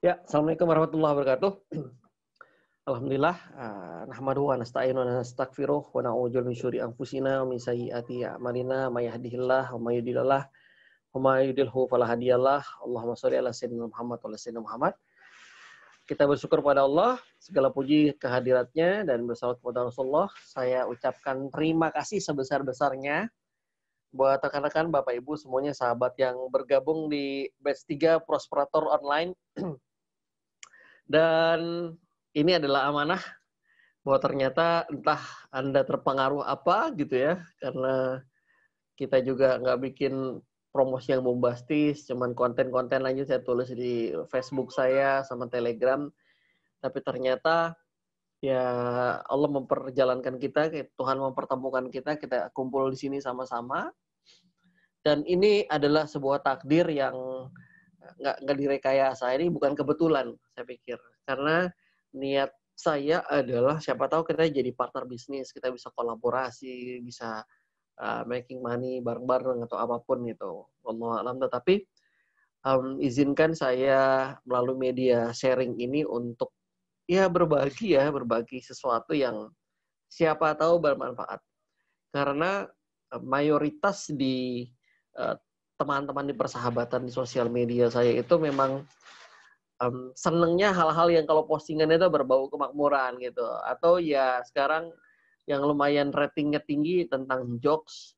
Ya, Assalamualaikum warahmatullahi wabarakatuh. Alhamdulillah, nahmaduhu wa nasta'inu wa nastaghfiruh wa na'udzu min syururi anfusina wa min sayyiati a'malina may yahdihillahu wa may yudlilillah wa may yudlilhu fala hadiyalah. Allahumma shalli ala sayyidina Muhammad wa ala sayyidina Muhammad. Kita bersyukur pada Allah, segala puji kehadiratnya dan bersalawat kepada Rasulullah. Saya ucapkan terima kasih sebesar-besarnya buat rekan-rekan Bapak Ibu semuanya sahabat yang bergabung di batch 3 Prosperator Online. Dan ini adalah amanah bahwa ternyata entah Anda terpengaruh apa gitu ya, karena kita juga nggak bikin promosi yang bombastis, cuman konten-konten aja saya tulis di Facebook saya sama Telegram, tapi ternyata ya Allah memperjalankan kita, Tuhan mempertemukan kita kumpul di sini sama-sama, dan ini adalah sebuah takdir yang nggak direkayasa. Ini bukan kebetulan, saya pikir, karena niat saya adalah siapa tahu kita jadi partner bisnis, kita bisa kolaborasi, bisa making money bareng-bareng atau apapun gitu. Wallahu a'lam. Tetapi izinkan saya melalui media sharing ini untuk ya berbagi sesuatu yang siapa tahu bermanfaat. Karena mayoritas di teman-teman di persahabatan di sosial media saya itu memang senengnya hal-hal yang kalau postingan itu berbau kemakmuran gitu. Atau ya sekarang yang lumayan ratingnya tinggi tentang jokes.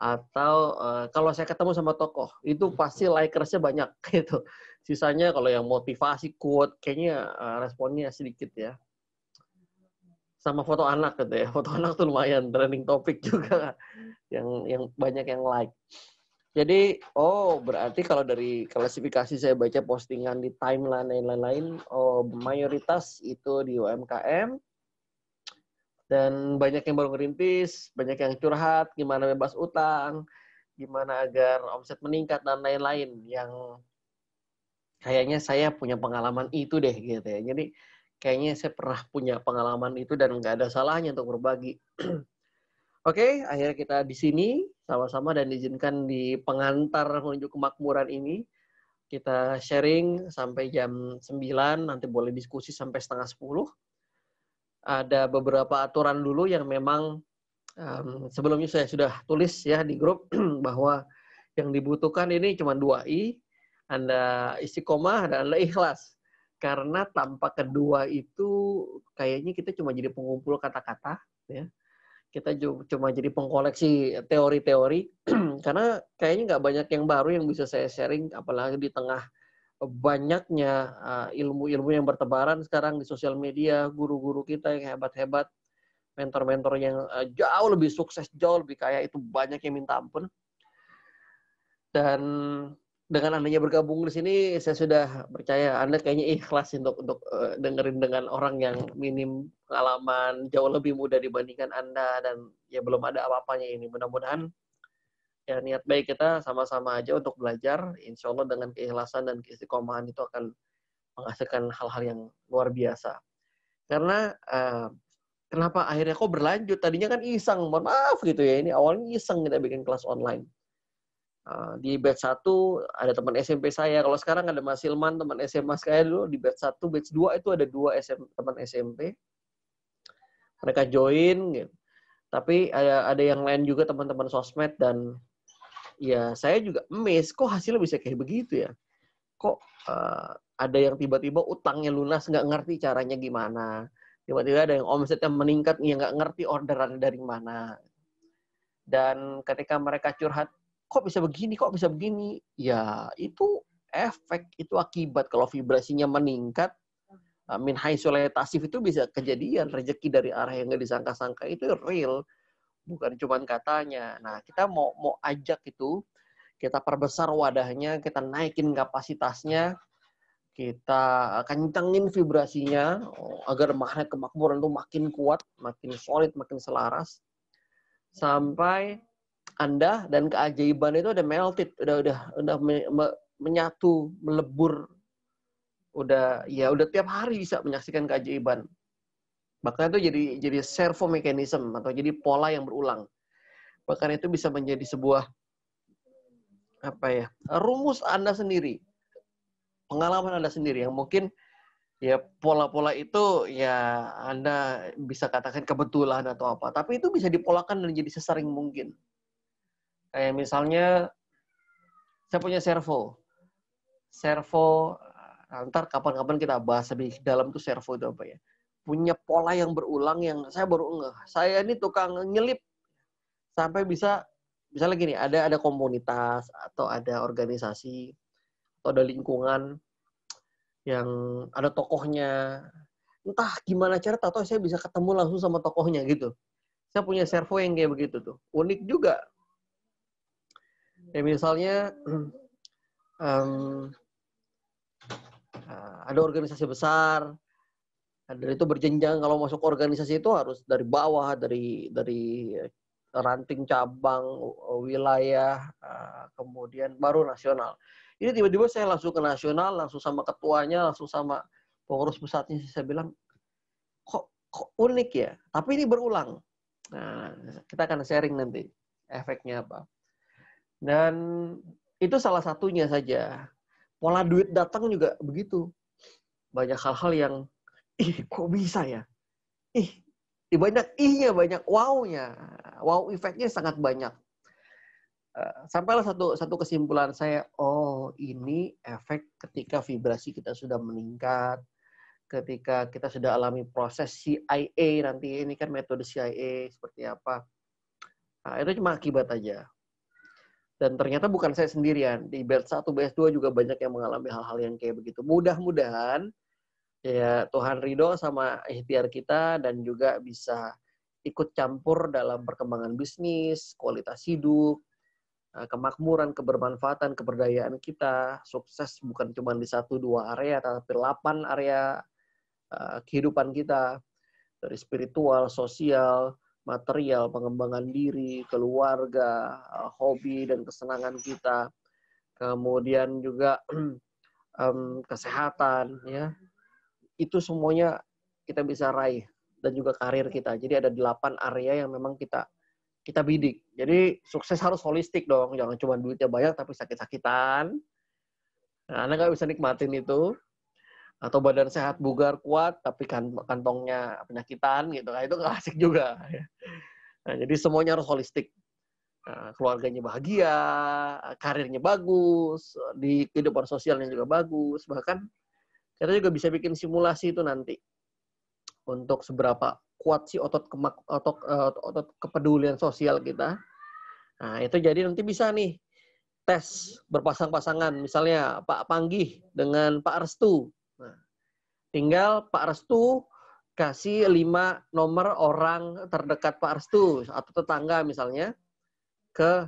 Atau kalau saya ketemu sama tokoh, itu pasti likersnya banyak gitu. Sisanya kalau yang motivasi, quote, kayaknya responnya sedikit ya. Sama foto anak gitu ya. Foto anak tuh lumayan trending topik juga. Yang banyak yang like. Jadi, berarti kalau dari klasifikasi saya baca postingan di timeline dan lain-lain, mayoritas itu di UMKM, dan banyak yang baru ngerintis, banyak yang curhat, gimana bebas utang, gimana agar omset meningkat, dan lain-lain, yang kayaknya saya punya pengalaman itu deh, gitu ya. Jadi, kayaknya saya pernah punya pengalaman itu dan nggak ada salahnya untuk berbagi. Oke, akhirnya kita di sini sama-sama dan diizinkan di pengantar menuju kemakmuran ini. Kita sharing sampai jam 9, nanti boleh diskusi sampai setengah 10. Ada beberapa aturan dulu yang memang sebelumnya saya sudah tulis ya di grup bahwa yang dibutuhkan ini cuma 2 I, Anda istiqomah dan Anda ikhlas. Karena tanpa kedua itu kayaknya kita cuma jadi pengumpul kata-kata ya. Kita cuma jadi pengkoleksi teori-teori, karena kayaknya nggak banyak yang baru yang bisa saya sharing, apalagi di tengah banyaknya ilmu-ilmu yang bertebaran sekarang di sosial media, guru-guru kita yang hebat-hebat, mentor-mentor yang jauh lebih sukses, jauh lebih kaya, itu banyak yang minta ampun. Dan dengan Anda bergabung di sini, saya sudah percaya Anda kayaknya ikhlas untuk dengerin dengan orang yang minim pengalaman, jauh lebih muda dibandingkan Anda, dan ya belum ada apa-apanya ini. Mudah-mudahan ya niat baik kita sama-sama aja untuk belajar. Insya Allah dengan keikhlasan dan keistiqomahan itu akan menghasilkan hal-hal yang luar biasa. Karena kenapa akhirnya kok berlanjut? Tadinya kan iseng, mohon maaf gitu ya. Ini awalnya iseng kita bikin kelas online. Di batch 1 ada teman SMP saya. Kalau sekarang ada Mas Hilman, teman SMA saya dulu. Di batch 1, batch 2 itu ada 2 teman SMP. Mereka join gitu. Tapi ada yang lain juga teman-teman sosmed, dan ya saya juga amazed kok hasilnya bisa kayak begitu ya. Kok ada yang tiba-tiba utangnya lunas, nggak ngerti caranya gimana. Tiba-tiba ada yang omsetnya meningkat, ya nggak ngerti orderan dari mana. Dan ketika mereka curhat, kok bisa begini? Ya, itu efek, itu akibat. Kalau vibrasinya meningkat, min haitsu la yahtasib itu bisa kejadian, rezeki dari arah yang nggak disangka-sangka itu real, bukan cuma katanya. Nah, kita mau ajak itu, kita perbesar wadahnya, kita naikin kapasitasnya, kita kencengin vibrasinya agar magnet kemakmuran itu makin kuat, makin solid, makin selaras, sampai Anda dan keajaiban itu udah melted, udah menyatu, melebur, udah tiap hari bisa menyaksikan keajaiban. Bahkan itu jadi servo mechanism atau jadi pola yang berulang. Bahkan itu bisa menjadi sebuah rumus Anda sendiri. pengalaman Anda sendiri yang mungkin ya pola-pola itu ya Anda bisa katakan kebetulan atau apa, tapi itu bisa dipolakan dan jadi sesering mungkin. Kayak misalnya saya punya servo. Servo, ntar kapan-kapan kita bahas lebih dalam tuh servo itu apa ya. Punya pola yang berulang yang saya baru ngeh. Saya ini tukang nyelip sampai bisa, misalnya gini, ada komunitas atau ada organisasi atau ada lingkungan yang ada tokohnya. Entah gimana cara, atau saya bisa ketemu langsung sama tokohnya gitu. Saya punya servo yang kayak begitu tuh. Unik juga. Ya misalnya ada organisasi besar, dan itu berjenjang. Kalau masuk organisasi itu harus dari bawah, dari ranting cabang, wilayah, kemudian baru nasional. Ini tiba-tiba saya langsung ke nasional, langsung sama ketuanya, langsung sama pengurus pusatnya. Saya bilang, kok unik ya? Tapi ini berulang. Nah, kita akan sharing nanti efeknya apa. Dan itu salah satunya saja. Pola duit datang juga begitu. Banyak hal-hal yang, kok bisa ya? Banyak ih-nya, banyak wow-nya. Wow efeknya sangat banyak. Sampailah satu kesimpulan saya, oh ini efek ketika vibrasi kita sudah meningkat, ketika kita sudah alami proses CIA, nanti ini kan metode CIA seperti apa. Nah, itu cuma akibat aja. Dan ternyata bukan saya sendirian. Di batch 1, batch 2 juga banyak yang mengalami hal-hal yang kayak begitu. Mudah-mudahan ya Tuhan ridho sama ikhtiar kita dan juga bisa ikut campur dalam perkembangan bisnis, kualitas hidup, kemakmuran, kebermanfaatan, keberdayaan kita. Sukses bukan cuma di 1-2 area, tapi 8 area kehidupan kita. Dari spiritual, sosial, material, pengembangan diri, keluarga, hobi dan kesenangan kita, kemudian juga kesehatan, ya itu semuanya kita bisa raih, dan juga karir kita. Jadi ada 8 area yang memang kita bidik. Jadi sukses harus holistik dong, jangan cuma duitnya banyak tapi sakit-sakitan. Nah, Anda nggak bisa nikmatin itu. Atau badan sehat, bugar, kuat, tapi kantongnya penyakitan gitu. Nah, itu nggak asik juga. Nah, jadi semuanya harus holistik. Nah, keluarganya bahagia, karirnya bagus, di kehidupan sosialnya juga bagus. Bahkan kita juga bisa bikin simulasi itu nanti untuk seberapa kuat sih otot kepedulian sosial kita. Nah, itu jadi nanti bisa nih tes berpasang-pasangan. Misalnya Pak Panggih dengan Pak Restu. Nah, tinggal Pak Restu kasih 5 nomor orang terdekat Pak Restu atau tetangga misalnya ke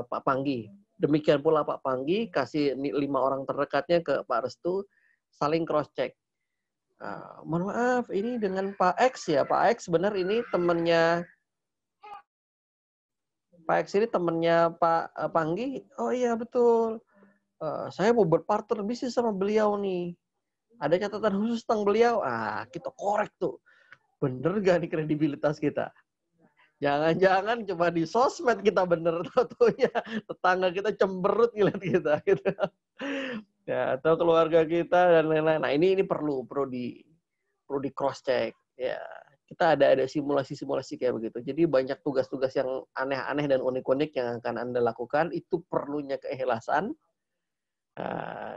Pak Panggih. Demikian pula Pak Panggih kasih 5 orang terdekatnya ke Pak Restu, saling cross check. Mohon maaf, ini dengan Pak X ya. Pak X benar ini temannya Pak X, ini temannya Pak Panggih. Oh iya betul. Saya mau berpartner bisnis sama beliau nih. Ada catatan khusus tentang beliau. Kita korek tuh. Bener gak nih kredibilitas kita? Jangan-jangan cuma di sosmed kita bener, tentunya tetangga kita cemberut ngeliat kita gitu. Ya, atau keluarga kita dan lain-lain. Nah, ini perlu di cross check. Ya, kita ada simulasi-simulasi kayak begitu. Jadi banyak tugas-tugas yang aneh-aneh dan unik-unik yang akan Anda lakukan, itu perlunya keikhlasan.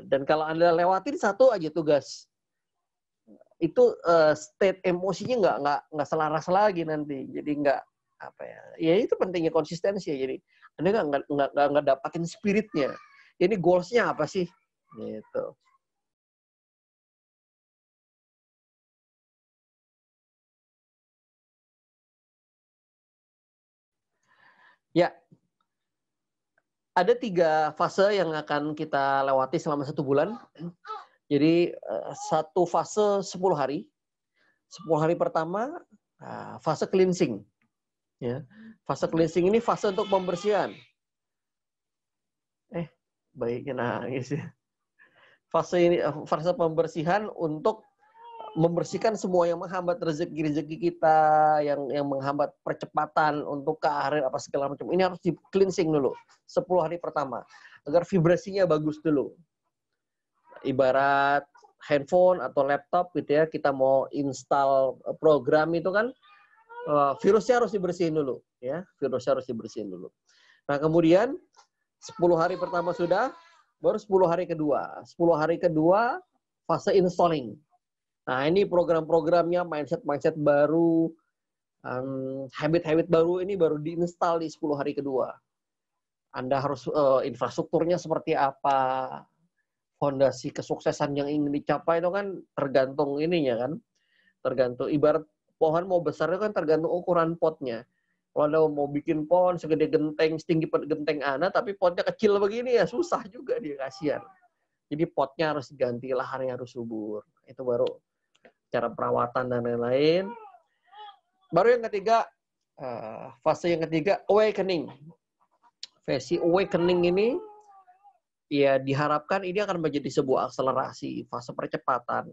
Dan kalau Anda lewatin satu aja tugas, itu state emosinya nggak selaras lagi nanti. Jadi nggak apa ya? Ya itu pentingnya konsistensi ya. Jadi Anda nggak dapatin spiritnya. Ini goals-nya apa sih? Gitu. Ya, ada 3 fase yang akan kita lewati selama 1 bulan. Jadi satu fase 10 hari. 10 hari pertama fase cleansing. Ya. Fase cleansing ini fase untuk pembersihan. Baiknya nangis ya. Fase pembersihan untuk membersihkan semua yang menghambat rezeki kita, yang menghambat percepatan untuk karir apa segala macam. Ini harus di cleansing dulu 10 hari pertama agar vibrasinya bagus dulu. ibarat handphone atau laptop gitu ya, kita mau install program itu kan virusnya harus dibersihin dulu ya, virusnya harus dibersihin dulu. Nah, kemudian 10 hari pertama sudah, baru 10 hari kedua. 10 hari kedua fase installing. Nah, ini program-programnya, mindset-mindset baru, habit-habit baru ini baru diinstal di 10 hari kedua. Anda harus infrastrukturnya seperti apa, fondasi kesuksesan yang ingin dicapai itu kan tergantung ininya kan, tergantung ibarat pohon mau besar itu kan tergantung ukuran potnya. Kalau Anda mau bikin pohon segede genteng, setinggi genteng Anda, tapi potnya kecil begini ya susah juga dia, kasihan. Jadi potnya harus diganti, lahannya harus subur. Itu baru cara perawatan dan lain-lain. Baru yang ketiga, fase yang ketiga, awakening. Fase awakening ini ya diharapkan ini akan menjadi sebuah akselerasi, fase percepatan.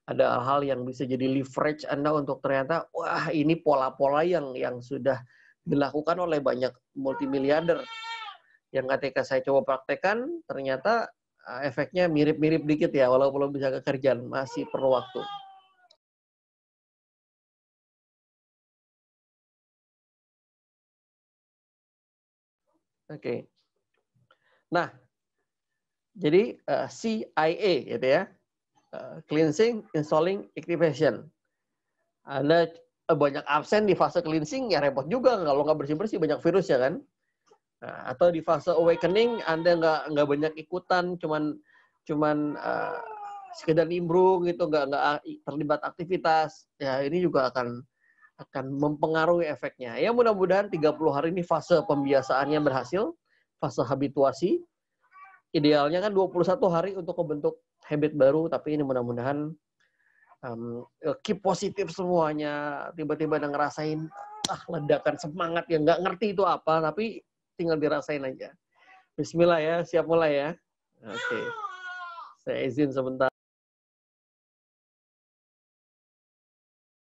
Ada hal yang bisa jadi leverage Anda untuk ternyata, wah ini pola-pola yang sudah dilakukan oleh banyak multimiliarder. Yang ketika saya coba praktekkan, ternyata efeknya mirip-mirip dikit ya, walaupun belum bisa kekerjaan, masih perlu waktu. Oke. Nah, jadi CIA gitu ya, cleansing, installing, activation. Anda banyak absen di fase cleansing, ya repot juga kalau nggak bersih-bersih, banyak virus ya kan. Nah, atau di fase awakening, Anda nggak banyak ikutan, cuman sekedar nimbrung gitu, nggak terlibat aktivitas. Ya ini juga akan mempengaruhi efeknya. Ya mudah-mudahan 30 hari ini fase pembiasaannya berhasil, fase habituasi. Idealnya kan 21 hari untuk membentuk habit baru, tapi ini mudah-mudahan keep positif semuanya. Tiba-tiba ada ngerasain ledakan semangat yang nggak ngerti itu apa, tapi tinggal dirasain aja. Bismillah ya, siap mulai ya. Oke. Saya izin sebentar.